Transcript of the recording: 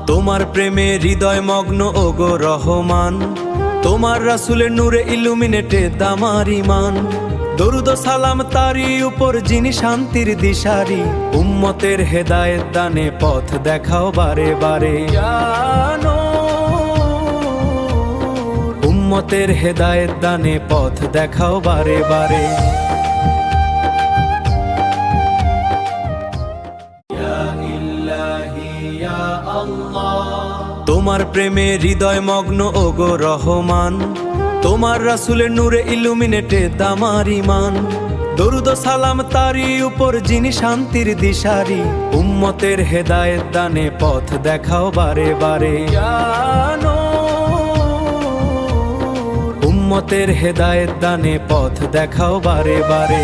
তোমার প্রেমে হৃদয় মগ্ন ওগো রহমান, তোমার রাসূলের নূরে ইলুমিনেটে দামার ঈমান। দরুদ ও সালাম তারি উপর যিনি শান্তির দিশারি, উম্মতের হেদায়েত দানে পথ দেখাও বারে বারে। উম্মতের হেদায়েত দানে পথ দেখাও বারে বারে। তোমার প্রেমে হৃদয় মগ্ন ওগো রহমান, তোমার রাসূলের নূরে ইলুমিনেটে দামার ঈমান। দরুদ ও সালাম তারি উপর যিনি শান্তির দিশারি, উম্মতের হেদায়েত দানে পথ দেখাও বারে বারে। উম্মতের হেদায়েত দানে পথ দেখাও বারে বারে।